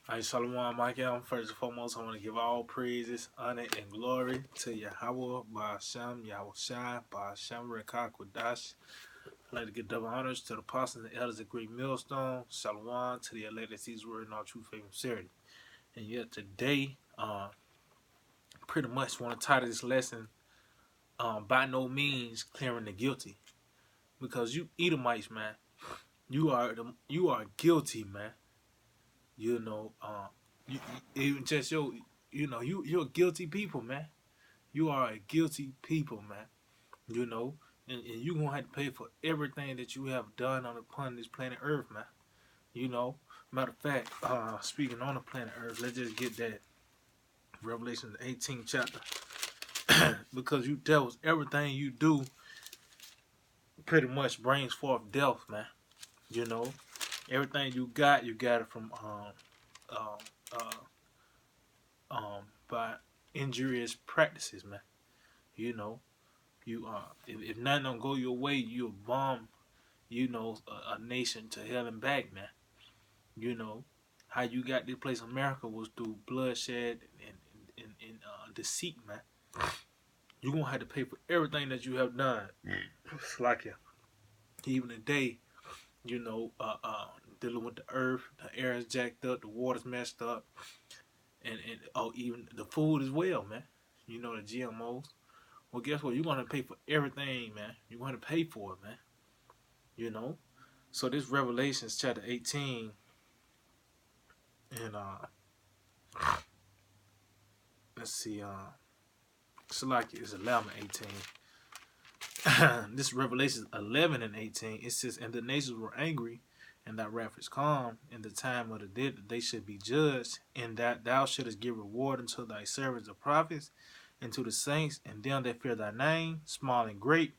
Hey, Shalom, Michael. First and foremost, I want to give all praises, honor, and glory to Yahweh, Ba'ashem, Yahweh Shai, Ba'ashem, Rekah, Kodash. I'd like to give double honors to the apostles and elders of Great Millstone. Shalom to the elect that sees word in all true faith and sincerity. And yet today, pretty much want to title this lesson, by no means clearing the guilty. Because you Edomites, man, you are guilty, man. You know, you even just you're guilty people, man. You are a guilty people, man. You know, and you're gonna have to pay for everything that you have done on upon this planet Earth, man. You know, matter of fact, speaking on the planet Earth, let's just get that Revelation 18th chapter. Because you devils, everything you do pretty much brings forth death, man. You know, everything you got it from um by injurious practices, man. You know, you if nothing don't go your way, you'll bomb, a nation to hell and back, man. You know, how you got this place America was through bloodshed and deceit, man. You're gonna have to pay for everything that you have done. It's like even today, you know, dealing with the earth, the air is jacked up, the water's messed up, and even the food as well, man. You know, the GMOs. Well, guess what? You're gonna pay for everything, man. You're gonna pay for it, man. You know. So this Revelations chapter 18, and let's see, Salaki is 11 18. This Revelation 11 and 18. It says, "And the nations were angry, and thy wrath is calm. In the time of the dead, they should be judged, and that thou shouldest give reward unto thy servants the prophets, and to the saints, and them that fear thy name, small and great,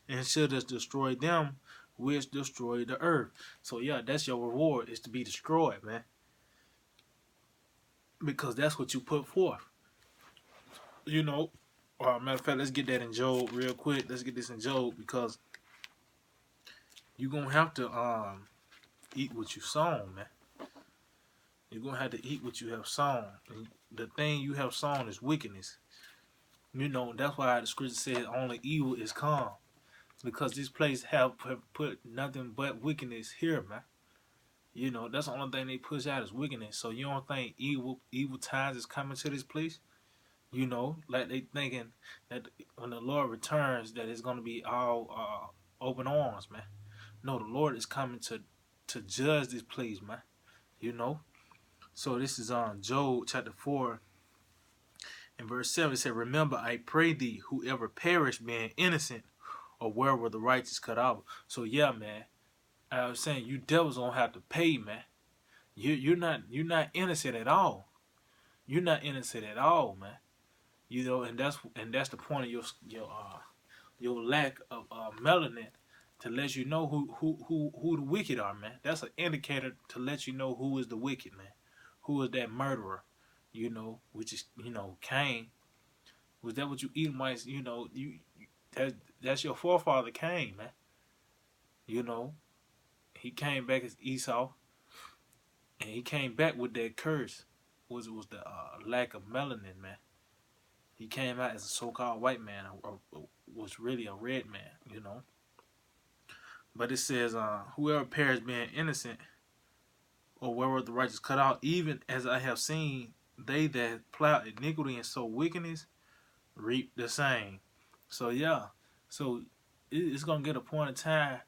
and shouldest destroy them which destroy the earth." So yeah, that's your reward, is to be destroyed, man, because that's what you put forth. You know, matter of fact, let's get that in Job real quick. Let's get this in Job, because you're gonna have to eat what you sown, man. You're gonna have to eat what you have sown. And the thing you have sown is wickedness. You know, that's why the scripture says only evil is calm. Because this place have put nothing but wickedness here, man. You know, that's the only thing they push out is wickedness. So you don't think evil times is coming to this place? You know, like they thinking that when the Lord returns, that it's gonna be all open arms, man. No, the Lord is coming to judge this place, man. You know. So this is on Job chapter 4 and verse 7. It said, "Remember, I pray thee, whoever perished being innocent, or where were the righteous cut off." So yeah, man. I was saying you devils don't have to pay, man. You're not innocent at all. You're not innocent at all, man. You know, and that's the point of your lack of melanin, to let you know who the wicked are, man. That's an indicator to let you know who is the wicked, man. Who is that murderer? You know, which is Cain. Was that what you Edomites? You know, that's your forefather Cain, man. You know, he came back as Esau, and he came back with that curse. Was the lack of melanin, man. He came out as a so-called white man, or was really a red man, you know. But it says, "Whoever perished being innocent, or where were the righteous cut out, even as I have seen, they that plow iniquity and sow wickedness reap the same." So yeah, so it's gonna get a point in time.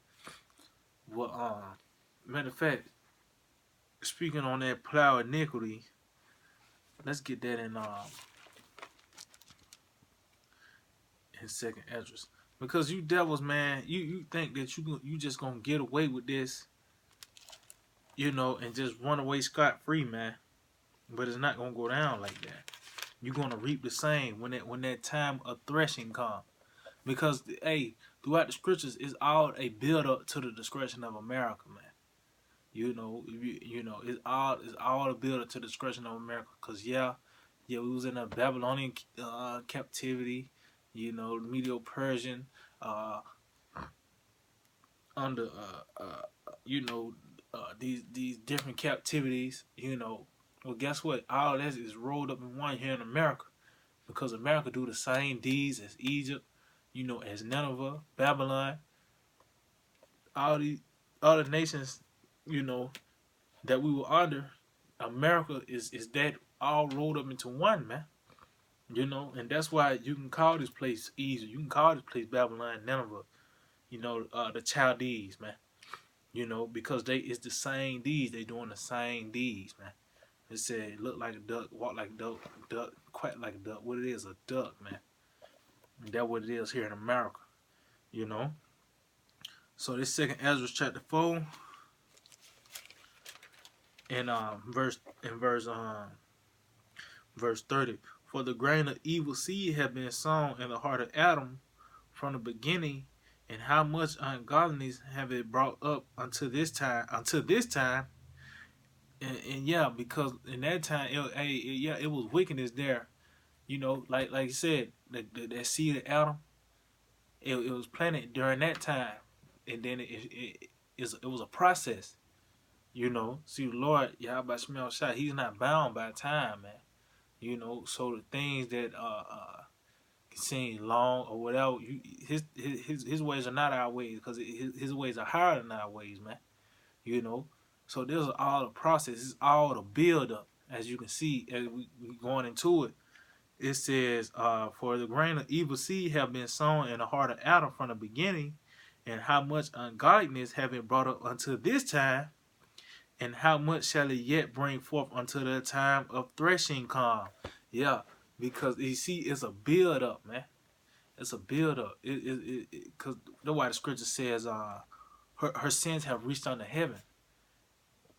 Well, matter of fact, speaking on that plow iniquity, let's get that in Second Esdras, because you devils, man, you think that you just gonna get away with this, and just run away scot free, man. But it's not gonna go down like that. You're gonna reap the same when that time of threshing comes. Because hey, throughout the scriptures, it's all a build up to the destruction of America, man. It's all a build up to the destruction of America. Cause we was in a Babylonian captivity, the Medo-Persian, under these different captivities, Well, guess what? All that is rolled up in one here in America, because America do the same deeds as Egypt, as Nineveh, Babylon, all these other nations, you know, that we were under. America is that all rolled up into one, man. And that's why you can call this place Egypt. You can call this place Babylon, Nineveh. The Chaldees, man. Because it's the same deeds. They doing the same deeds, man. It said look like a duck, walk like a duck, quack like a duck. What it is, a duck, man. And that's what it is here in America. You know. So this second Ezra chapter 4 and verse 30. For the grain of evil seed had been sown in the heart of Adam from the beginning, and how much ungodliness have it brought up unto this time, and yeah, because in that time, it was wickedness there. Like you said, that seed of Adam, it was planted during that time, and then it was a process. See, the Lord, Yahweh Shemel Shai, He's not bound by time, man. So the things that can seem long or whatever, his ways are not our ways, because his ways are higher than our ways, man. So this is all the process. It's all the build up, as you can see as we going into it. It says, for the grain of evil seed have been sown in the heart of Adam from the beginning, and how much ungodliness have been brought up unto this time, and how much shall it yet bring forth until the time of threshing come? Yeah, because you see, it's a build up, man. It's a build up. Because that's why the scripture says, her sins have reached unto heaven.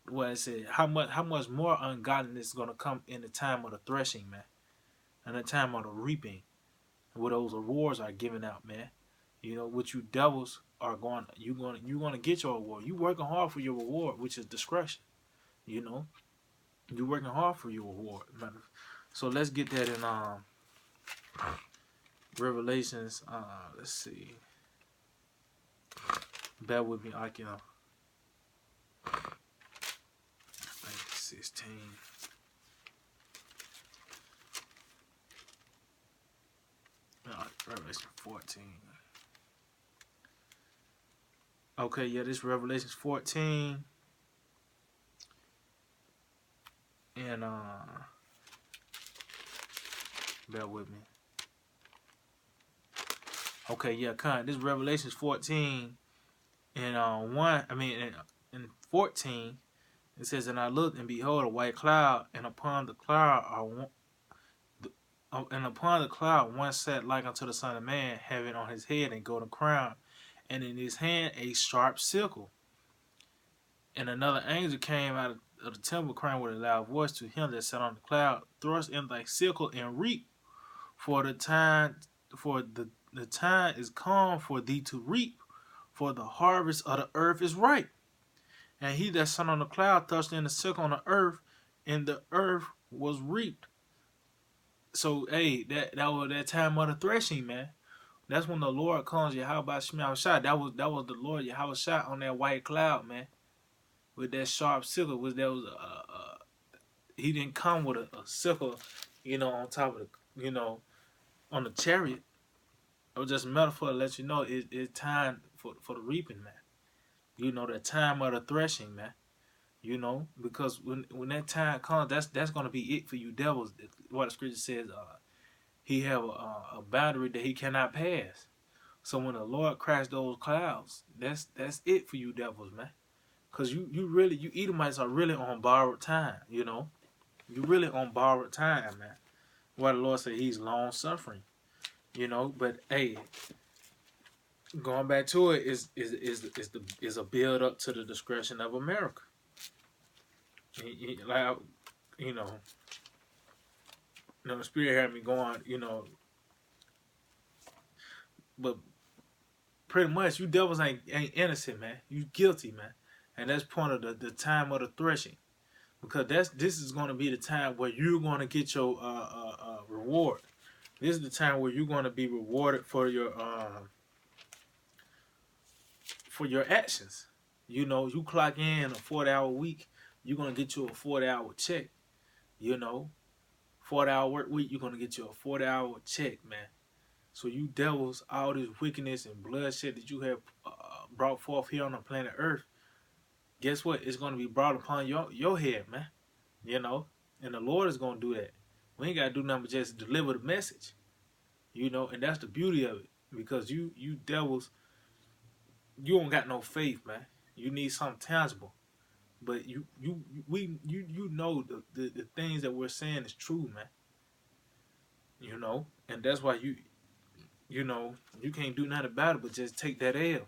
What it said, how much more ungodliness is gonna come in the time of the threshing, man, and the time of the reaping, where those rewards are given out, man. What you devils are you're gonna get your reward. You working hard for your reward, which is discretion. You're working hard for your reward, man. So let's get that in Revelations. Let's see. Bear with me, I can. 16. Revelation 14. Okay, yeah, this Revelation 14. And bear with me. Okay, yeah, this Revelation 14 and in 14 it says, and I looked, and behold, a white cloud, and upon the cloud one sat like unto the Son of Man, having on his head a golden crown, and in his hand a sharp sickle. And another angel came out of the temple, crying with a loud voice to him that sat on the cloud, thrust in thy sickle and reap, for the time is come for thee to reap, for the harvest of the earth is ripe. And he that sat on the cloud thrust in the sickle on the earth, and the earth was reaped. So, hey, that was that time of the threshing, man. That's when the Lord comes, Yahweh Shemel Shai. That was the Lord Yahweh Shai on that white cloud, man, with that sharp sickle. He didn't come with a sickle, on top of the, on the chariot. It was just a metaphor to let you know it's time for the reaping, man. The time of the threshing, man. Because when that time comes, that's gonna be it for you devils. What the scripture says, he have a boundary that he cannot pass. So when the Lord crashed those clouds, that's it for you devils, man. Cause you Edomites are really on borrowed time. You really on borrowed time, man. Why the Lord said He's long suffering. But hey, going back to it is a build up to the discretion of America. Like the Spirit had me going, but pretty much you devils ain't innocent, man. You guilty, man, and that's part of the time of the threshing, because this is going to be the time where you're going to get your reward. This is the time where you're going to be rewarded for your actions. You clock in a 40-hour week, you're going to get you a 40-hour check. You know, 40-hour work week, you're gonna get you a 40-hour check, man. So you devils, all this wickedness and bloodshed that you have brought forth here on the planet Earth, guess what? It's gonna be brought upon your head, man. You know, and the Lord is gonna do that. We ain't gotta do nothing but just deliver the message. You know, and that's the beauty of it. Because you devils, you don't got no faith, man. You need something tangible. But you know the things that we're saying is true, man. You know, and that's why you know you can't do nothing about it but just take that L.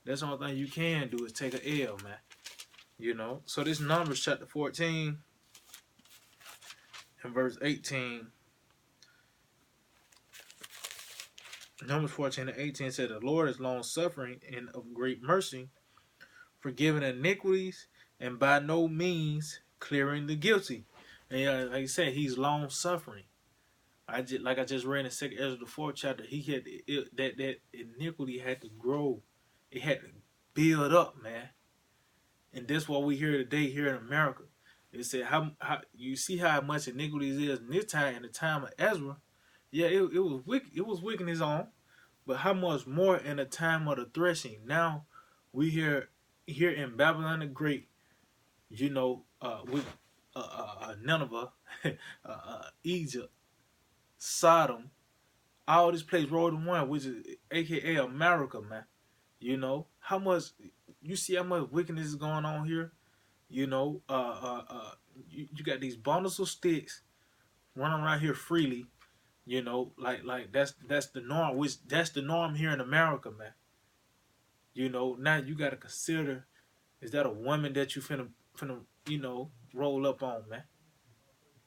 That's the only thing you can do is take a L, man. You know. So this Numbers chapter 14 and verse 18. Numbers 14 and 18 said the Lord is long suffering and of great mercy, forgiving iniquities, and by no means clearing the guilty. And like I said, he's long suffering. Like I just read in Second Ezra the 4th chapter, he had that iniquity had to grow, it had to build up, man. And that's what we hear today here in America. It said how you see how much iniquity is in this time, in the time of Ezra. Yeah, it was wicked. It was wickedness on, but how much more in the time of the threshing? Now we here in Babylon the Great, you know, with Nineveh, Egypt, Sodom, all this place rolled in one, which is AKA America, man. You know how much you see how much wickedness is going on here. You know, you got these bundles of sticks running around here freely. You know, like that's the norm. Which that's the norm here in America, man. You know, now you got to consider: is that a woman that you finna you know roll up on, man?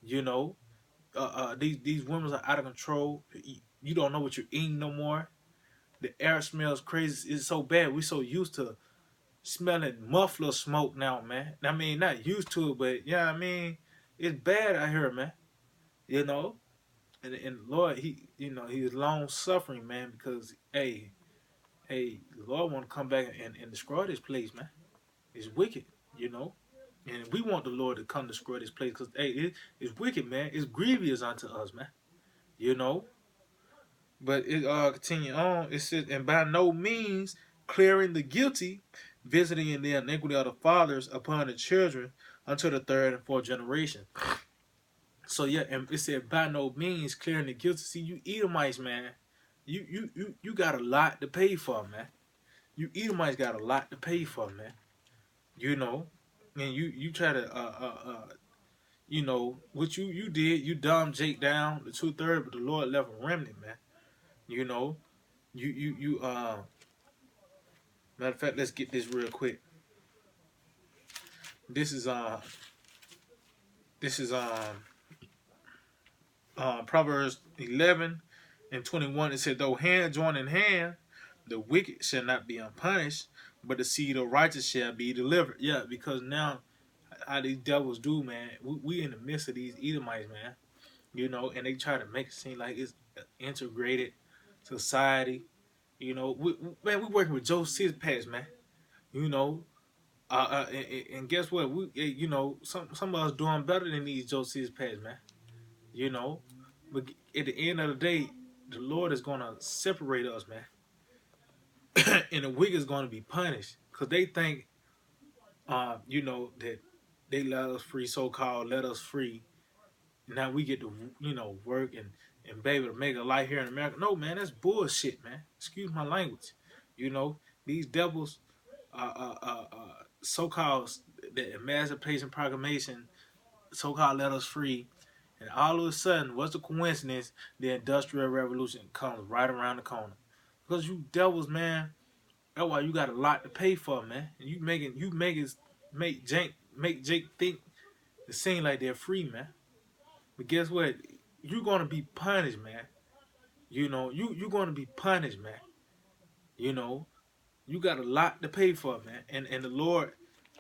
You know, these women are out of control. You don't know what you're eating no more. The air smells crazy. It's so bad. We so used to smelling muffler smoke now, man. I mean, not used to it, but yeah, I mean, it's bad out here, man. You know, and Lord, you know, he is long suffering, man, because the Lord want to come back and destroy this place, man. It's wicked, you know. And we want the Lord to come destroy this place because, it's wicked, man. It's grievous unto us, man. You know. But it continue on. It says, and by no means clearing the guilty, visiting the iniquity of the fathers upon the children unto the third and fourth generation. So yeah, and it said by no means clearing the guilty. See, you Edomites, man, you got a lot to pay for, man. You Edomites got a lot to pay for, man. You know, and you try to you know what you did. You dumbed Jake down to 2/3, but the Lord left a remnant, man. You know, you matter of fact, let's get this real quick. This is this is Proverbs 11 and 21. It said, though hand join in hand, the wicked shall not be unpunished, but the seed of righteous shall be delivered. Yeah, because now how these devils do, man, we in the midst of these Edomites, man. You know, and they try to make it seem like it's integrated society. You know, man, we working with Joe Sixpacks, man. You know, and guess what? You know, some of us doing better than these Joe Sixpacks, man. You know, but at the end of the day, the Lord is gonna separate us, man, and the wicked is gonna be punished because they think, you know, that they let us free, so called let us free. Now we get to, you know, work and be able to make a life here in America. No, man, that's bullshit, man. Excuse my language. You know, these devils, so-called the Emancipation Proclamation, so-called let us free, and all of a sudden, what's the coincidence? The Industrial Revolution comes right around the corner. Because you devils, man, that's why you got a lot to pay for, man. And make Jake think it seem like they're free, man. But guess what? You're gonna be punished, man. You know, you're gonna be punished, man. You know, you got a lot to pay for, man. And the Lord,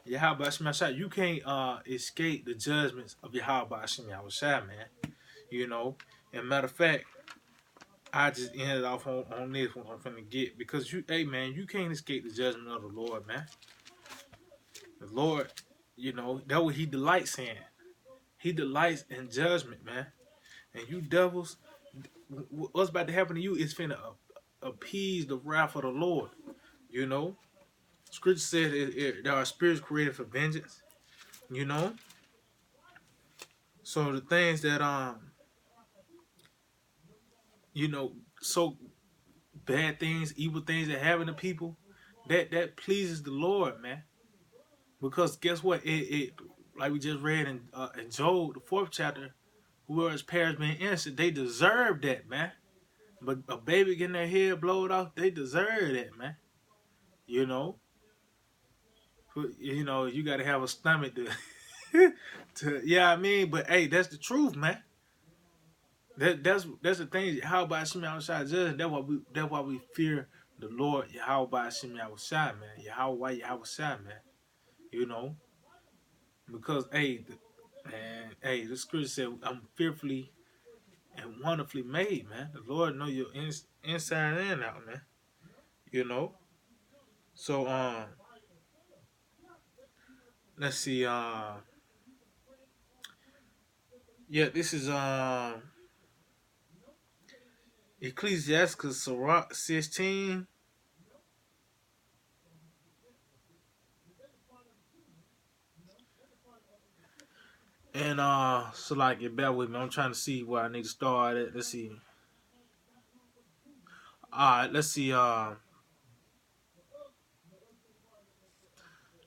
Yahweh Hashem Yahshua, you can't escape the judgments of Yahweh Hashem Yahshua, man. You know, and matter of fact, I just ended off on this one I'm finna get because hey man, you can't escape the judgment of the Lord, man. The Lord, you know, that's what He delights in. He delights in judgment, man. And you devils, what's about to happen to you is finna appease the wrath of the Lord. You know, Scripture says there are spirits created for vengeance. You know, so the things that so bad things, evil things that happen to people, that pleases the Lord, man. Because guess what? It like we just read in Job, the 4th chapter, whoever's parents being innocent, they deserve that, man. But a baby getting their head blowed off, they deserve that, man. You know, you got to have a stomach to yeah, I mean. But hey, that's the truth, man. That's the thing. How about Shimi Yahushua judge? That's why we fear the Lord. How about Shimi Yahushua, man? Yahweh Yahushua, man. You know, because hey, the scripture said, "I'm fearfully and wonderfully made, man." The Lord know your inside and out, man. You know. So let's see. Yeah, this is Ecclesiastes 16. And so like get bear with me. I'm trying to see where I need to start at. Let's see. Alright, let's see.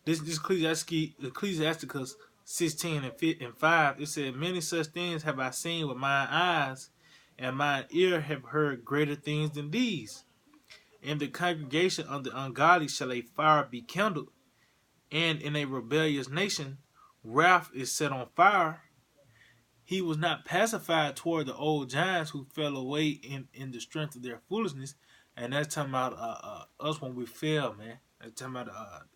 This Ecclesiasticus 16 and 5. It said, "Many such things have I seen with mine eyes, and mine ear have heard greater things than these. In the congregation of the ungodly shall a fire be kindled, and in a rebellious nation wrath is set on fire. He was not pacified toward the old giants who fell away in the strength of their foolishness." And that's talking about us when we fell, man. That's talking about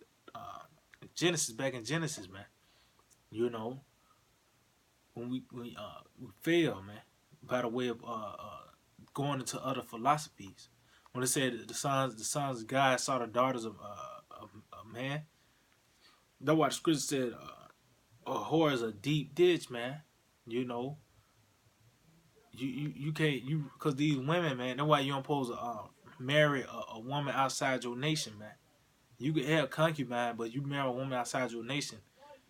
Genesis, back in Genesis, man. You know, when we fail, man, by the way of going into other philosophies. When it said the sons of God saw the daughters of man, that's why the scripture said a whore is a deep ditch, man. You know, you can't because these women, man. That's why you don't supposed to marry a woman outside your nation, man. You can have concubine, but you marry a woman outside your nation,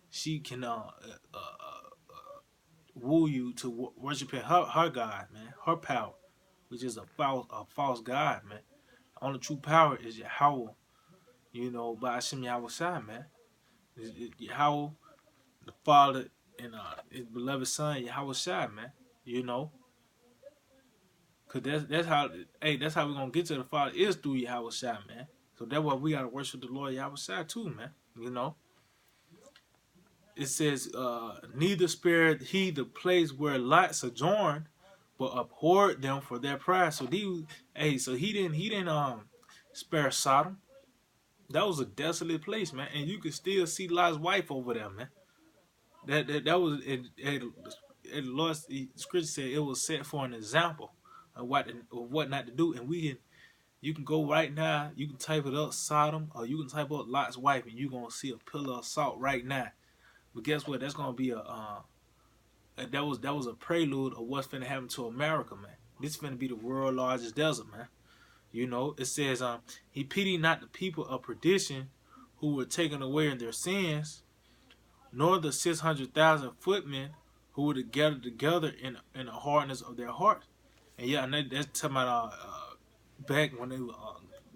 she can woo you to worshiping her God, man, her power, which is a false God, man. Only true power is Yahweh, by Hashem Yahushua, man. Yahweh, the Father, and his beloved Son, Yahushua, man. You know, cause that's how we're gonna get to the Father is through Yahushua, man. So that's why we gotta worship the Lord Yahushua too, man. You know. It says, "Neither spared he the place where Lot sojourned, but abhorred them for their pride." So he didn't spare Sodom. That was a desolate place, man, and you could still see Lot's wife over there, man. That was it. Lord, Scripture said it was set for an example of what not to do, and you can go right now. You can type it up, Sodom, or you can type up Lot's wife, and you're gonna see a pillar of salt right now. But guess what? That's gonna be that was a prelude of what's finna happen to America, man. This finna be the world's largest desert, man. You know, it says, "He pitied not the people of perdition who were taken away in their sins, nor the 600,000 footmen who were gathered together in the hardness of their heart." And yeah, and that's talking about back when they were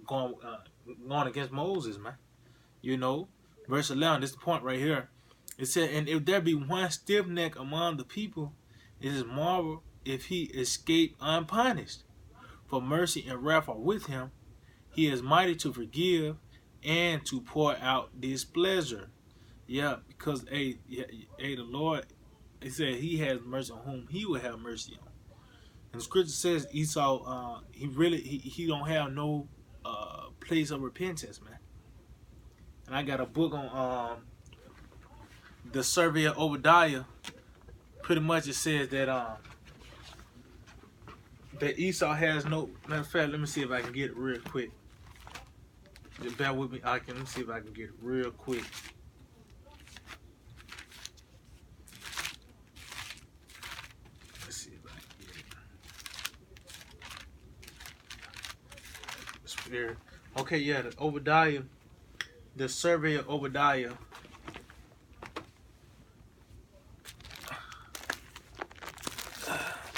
going against Moses, man. You know, verse 11. This is the point right here. It said, "And if there be one stiff neck among the people, it is marvel if he escape unpunished. For mercy and wrath are with him. He is mighty to forgive and to pour out displeasure." Yeah, because the Lord, it said he has mercy on whom he will have mercy on. And the scripture says Esau, he don't have no place of repentance, man. And I got a book on the survey of Obadiah. Pretty much it says that Esau has no. Matter of fact, let me see if I can get it real quick. Just bear with me. Let me see if I can get it real quick. atmosphere. Okay, yeah, the Obadiah, the survey of Obadiah.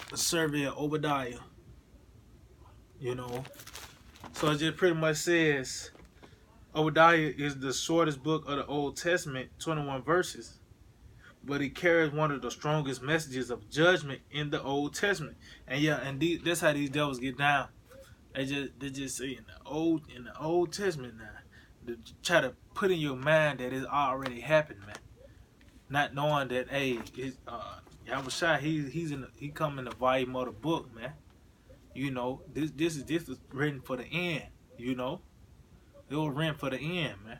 The survey of Obadiah. You know, so it just pretty much says Obadiah is the shortest book of the Old Testament, 21 verses, but it carries one of the strongest messages of judgment in the Old Testament. And yeah, and that's how these devils get down. They just say in the Old Testament now, to try to put in your mind that it already happened, man. Not knowing that, hey, Yahushua, he come in the volume of the book, man. You know, this is written for the end. You know, it was written for the end, man.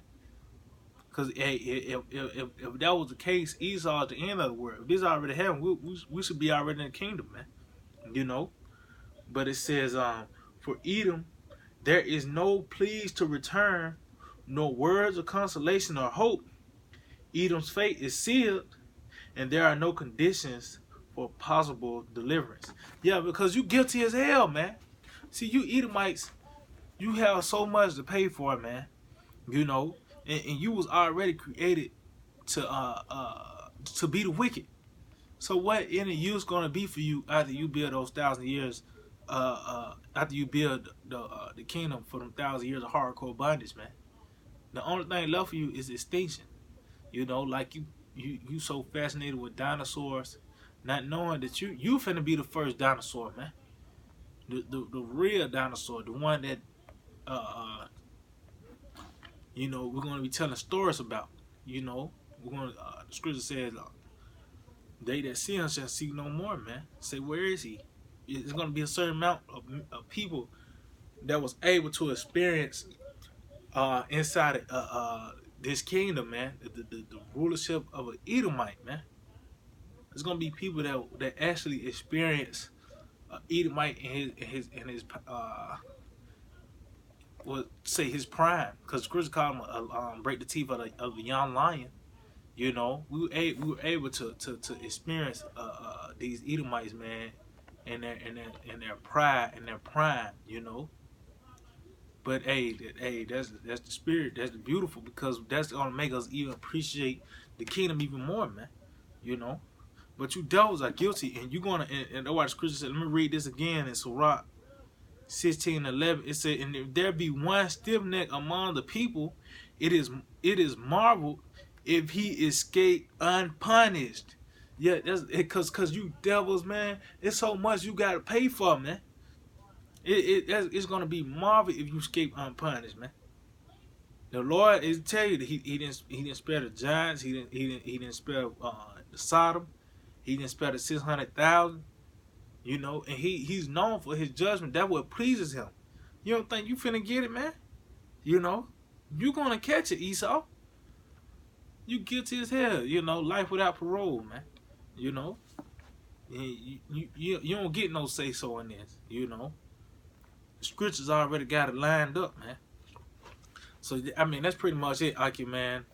Cause hey, if that was the case, Esau is the end of the world. If this already happened, we should be already in the kingdom, man. You know, but it says, for Edom, there is no pleas to return, no words of consolation or hope. Edom's fate is sealed, and there are no conditions for possible deliverance. Yeah, because you guilty as hell, man. See, you Edomites, you have so much to pay for, man. You know, and you was already created to be the wicked. So what any use gonna be for you after you build those 1,000 years? After you build the kingdom for them 1,000 years of hardcore bondage, man. The only thing left for you is extinction. You know, like you so fascinated with dinosaurs, not knowing that you finna be the first dinosaur, man. The real dinosaur, the one that you know, we're gonna be telling stories about. You know, we're gonna the scripture says, "They that see him shall see no more." Man, say, where is he? It's gonna be a certain amount of people that was able to experience inside this kingdom, man. The rulership of an Edomite, man. There's gonna be people that actually experience Edomite in his well, say his prime, because Chris called him break the teeth of a young lion. You know, we were able to experience these Edomites, man, in their pride and their prime. You know, but hey, that's the spirit. That's the beautiful, because that's gonna make us even appreciate the kingdom even more, man. You know, but you devils are guilty, and you're gonna and that's why the scripture said. Let me read this again in Sirach 16:11. It said, "And if there be one stiff neck among the people, it is marveled if he escape unpunished." Yeah, that's because you devils, man. It's so much you gotta pay for, man. It's gonna be marveled if you escape unpunished, man. The Lord is tell you that he didn't spare the giants. He didn't spare the Sodom. He didn't spare the 600,000. You know, and he's known for his judgment. That's what pleases him. You don't think you finna get it, man? You know, you gonna catch it, Esau. You guilty as hell. You know, life without parole, man. You know, you don't get no say so in this. You know, the scriptures already got it lined up, man. So I mean, that's pretty much it, Aki, man.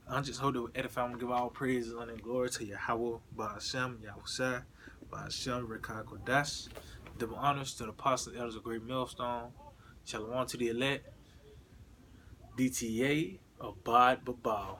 I just hope that we edify and give all praises and glory to Yahweh, Ba'ashem, Yahushua, Ba'ashem, Rekah Kodash. Double honors to the apostles, elders of Great Millstone. Shalom to the elect. DTA, Abad Babal.